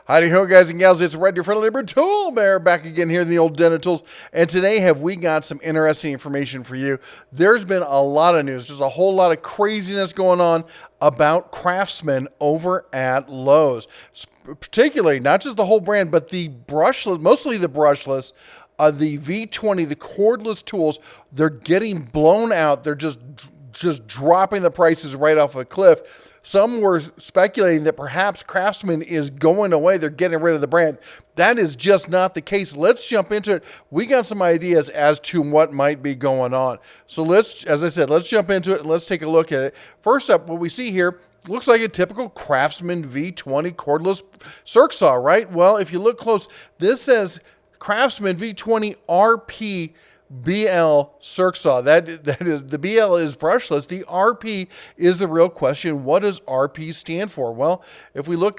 Howdy ho, guys and gals, it's Red, your friendly neighbor Tool Bear, back again here in the old den of tools. And today have we got some interesting information for you. There's been a lot of news, just a whole lot of craziness going on about Craftsman over at Lowe's. Particularly, not just the whole brand, but the brushless, mostly the brushless, the V20, the cordless tools, they're getting blown out. They're just dropping the prices right off a cliff. Some were speculating that perhaps Craftsman is going away. They're getting rid of the brand. That is just not the case. Let's jump into it. We got some ideas as to what might be going on. So as I said, let's jump into it and let's take a look at it. First up, what we see here looks like a typical Craftsman V20 cordless circ saw, right? Well, if you look close, this says Craftsman V20 RP BL circ saw. That is, the BL is brushless. The RP is the real question. What does RP stand for? Well, if we look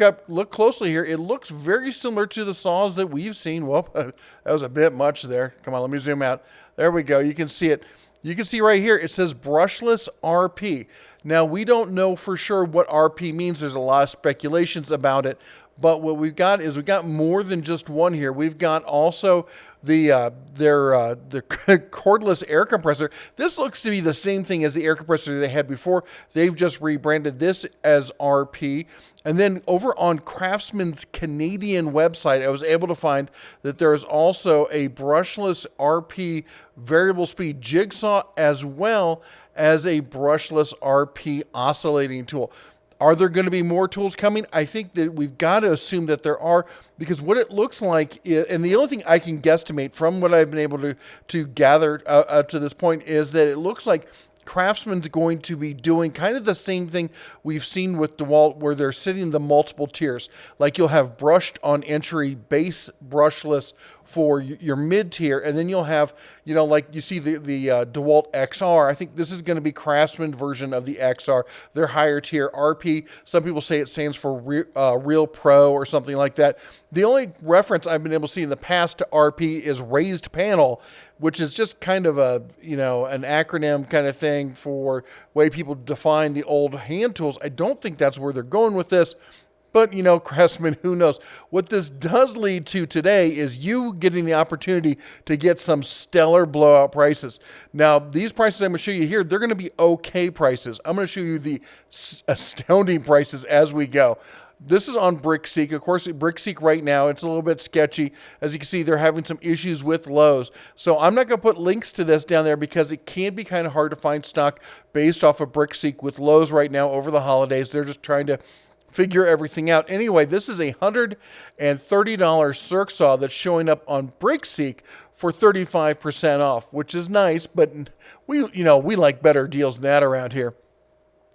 closely here, it looks very similar to the saws that we've seen. Well, that was a bit much there. Come on, let me zoom out. There we go. You can see it. You can see right here, it says brushless RP. Now, we don't know for sure what RP means. There's a lot of speculations about it. But what we've got is more than just one here. We've got also the cordless air compressor. This looks to be the same thing as the air compressor they had before. They've just rebranded this as RP. And then over on Craftsman's Canadian website, I was able to find that there is also a brushless RP variable speed jigsaw as well as a brushless RP oscillating tool. Are there going to be more tools coming? I think that we've got to assume that there are, because what it looks like, and the only thing I can guesstimate from what I've been able to gather up to this point is that it looks like Craftsman's going to be doing kind of the same thing we've seen with DeWalt, where they're sitting the multiple tiers. Like you'll have brushed on entry, base brushless for your mid tier, and then you'll have, like you see the DeWalt XR. I think this is going to be Craftsman version of the XR. Their higher tier RP. Some people say it stands for Real Pro or something like that. The only reference I've been able to see in the past to RP is raised panel, which is just kind of an acronym kind of thing for way people define the old hand tools. I don't think that's where they're going with this, but Craftsman, who knows? What this does lead to today is you getting the opportunity to get some stellar blowout prices. Now, these prices I'm going to show you here, they're going to be okay prices. I'm going to show you the astounding prices as we go. This is on BrickSeek. Of course, BrickSeek right now, it's a little bit sketchy. As you can see, they're having some issues with Lowe's. So I'm not going to put links to this down there because it can be kind of hard to find stock based off of BrickSeek with Lowe's right now over the holidays. They're just trying to figure everything out. Anyway, this is a $130 circ saw that's showing up on BrickSeek for 35% off, which is nice, but we like better deals than that around here.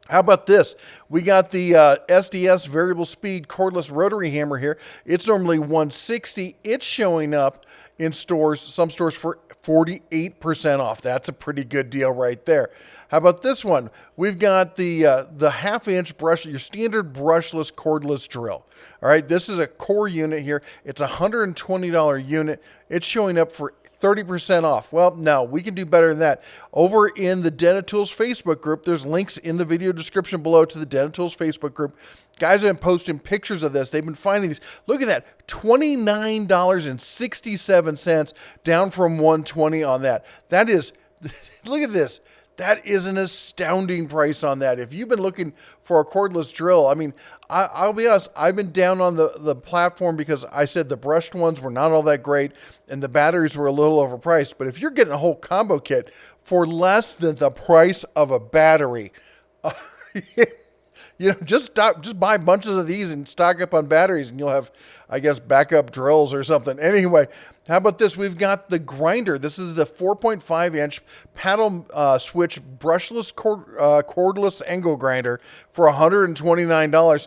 How about this? We got the SDS variable speed cordless rotary hammer here. It's normally $160. It's showing up in stores, some stores, for 48% off. That's a pretty good deal right there. How about this one? We've got the half-inch brush, your standard brushless cordless drill. All right, this is a core unit here. It's a $120 unit. It's showing up for 30% off. Well, no, we can do better than that. Over in the Den of Tools Facebook group, there's links in the video description below to the Den of Tools Facebook group. Guys have been posting pictures of this. They've been finding these. Look at that, $29.67, down from $120 on that. That is, look at this. That is an astounding price on that. If you've been looking for a cordless drill, I mean, I'll be honest, I've been down on the platform because I said the brushed ones were not all that great and the batteries were a little overpriced. But if you're getting a whole combo kit for less than the price of a battery, just buy bunches of these and stock up on batteries and you'll have, I guess, backup drills or something. Anyway, how about this? We've got the grinder. This is the 4.5-inch paddle switch brushless cordless angle grinder for $129.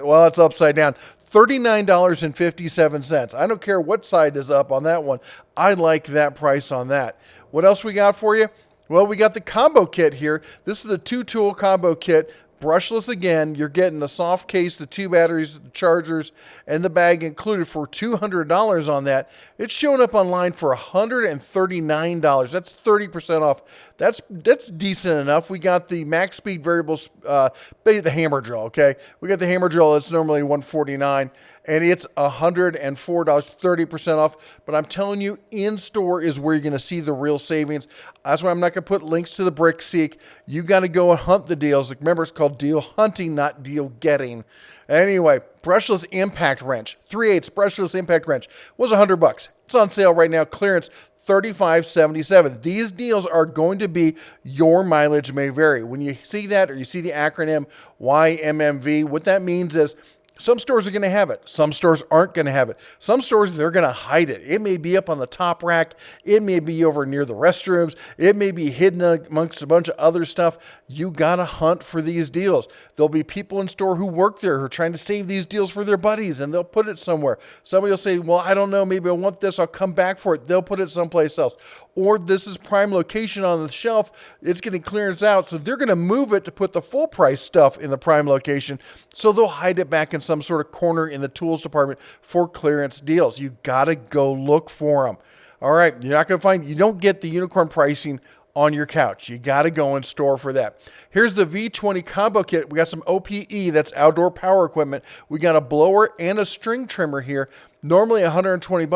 Well, it's upside down. $39.57. I don't care what side is up on that one. I like that price on that. What else we got for you? Well, we got the combo kit here. This is the 2-tool combo kit. Brushless again. You're getting the soft case, the 2 batteries, the chargers, and the bag included for $200 on that. It's showing up online for $139. That's 30% off. That's decent enough. We got the max speed variables, the hammer drill, okay? We got the hammer drill. It's normally $149. and it's $104, 30% off. But I'm telling you, in-store is where you're going to see the real savings. That's why I'm not going to put links to the Brick Seek. You got to go and hunt the deals. Remember, it's called deal hunting, not deal getting. Anyway, brushless impact wrench, 3/8 brushless impact wrench was $100. It's on sale right now, clearance $35.77. These deals are going to be your mileage may vary. When you see that, or you see the acronym YMMV, what that means is some stores are going to have it. Some stores aren't going to have it. Some stores, they're going to hide it. It may be up on the top rack. It may be over near the restrooms. It may be hidden amongst a bunch of other stuff. You got to hunt for these deals. There'll be people in store who work there who are trying to save these deals for their buddies, and they'll put it somewhere. Somebody will say, well, I don't know, maybe I want this. I'll come back for it. They'll put it someplace else. Or this is prime location on the shelf. It's getting clearance out, so they're going to move it to put the full price stuff in the prime location. So they'll hide it back in some sort of corner in the tools department for clearance deals. You got to go look for them. All right, you're not going to find, you don't get the unicorn pricing on your couch. You got to go in store for that. Here's the V20 combo kit. We got some OPE, that's outdoor power equipment. We got a blower and a string trimmer here. Normally $120,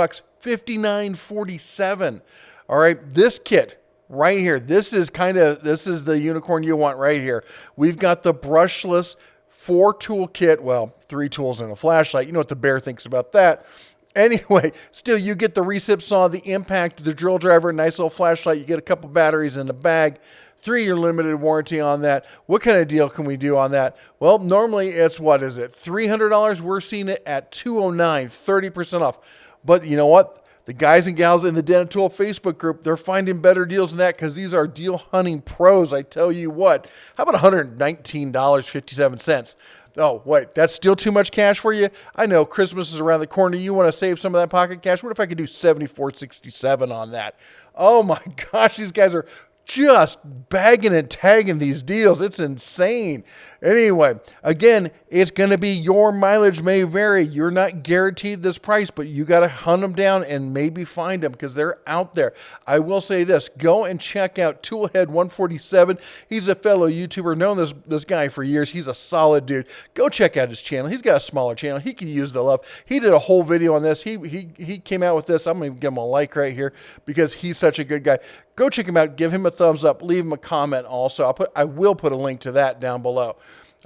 $59.47. All right, this kit right here, this is the unicorn you want right here. We've got the brushless 4-tool kit. Well, 3 tools and a flashlight. You know what the bear thinks about that. Anyway, still you get the recip saw, the impact, the drill driver, nice little flashlight. You get a couple batteries in the bag. 3-year limited warranty on that. What kind of deal can we do on that? Well, normally it's, what is it, $300? We're seeing it at $209, 30% off. But you know what? The guys and gals in the Den of Tool Facebook group, they're finding better deals than that because these are deal hunting pros. I tell you what. How about $119.57? Oh, wait, that's still too much cash for you? I know Christmas is around the corner. You want to save some of that pocket cash? What if I could do $74.67 on that? Oh my gosh, these guys are just bagging and tagging these deals. It's insane. Anyway, again, it's going to be your mileage may vary. You're not guaranteed this price, but you got to hunt them down and maybe find them because they're out there. I will say this, go and check out Toolhead147. He's a fellow YouTuber, known this guy for years. He's a solid dude. Go check out his channel. He's got a smaller channel. He could use the love. He did a whole video on this. He came out with this. I'm going to give him a like right here because he's such a good guy. Go check him out. Give him a thumbs up. Leave him a comment also. I will put a link to that down below.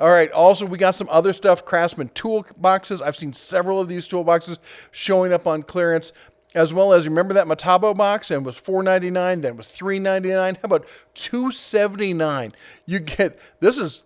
All right. Also, we got some other stuff. Craftsman toolboxes. I've seen several of these toolboxes showing up on clearance, as well as, remember that Metabo box, and it was $4.99, then it was $3.99. How about $2.79? You get,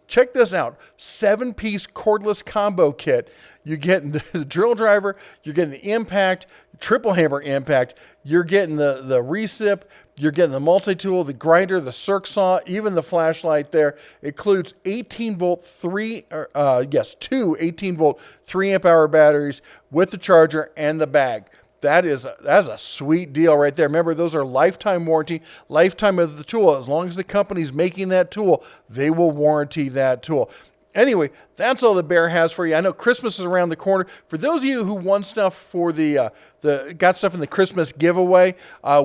check this out, 7-piece cordless combo kit. You get the drill driver, you're getting the impact, triple hammer impact, you're getting the recip, you're getting the multi-tool, the grinder, the circ saw, even the flashlight there. It includes 18-volt, two 18-volt, 3-amp-hour batteries with the charger and the bag. That's a sweet deal right there. Remember, those are lifetime warranty, lifetime of the tool. As long as the company's making that tool, they will warranty that tool. Anyway, that's all the Bear has for you. I know Christmas is around the corner. For those of you who won stuff for got stuff in the Christmas giveaway,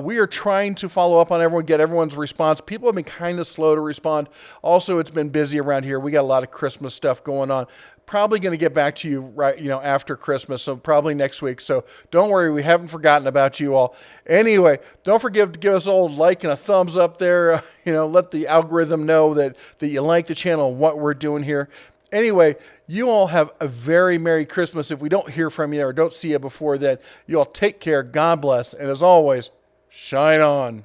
we are trying to follow up on everyone, get everyone's response. People have been kind of slow to respond. Also, it's been busy around here. We got a lot of Christmas stuff going on. Probably going to get back to you right, after Christmas, so probably next week. So don't worry, we haven't forgotten about you all. Anyway, don't forget to give us all a like and a thumbs up there. Let the algorithm know that you like the channel and what we're doing here. Anyway, you all have a very Merry Christmas. If we don't hear from you or don't see you before then, you all take care. God bless. And as always, shine on.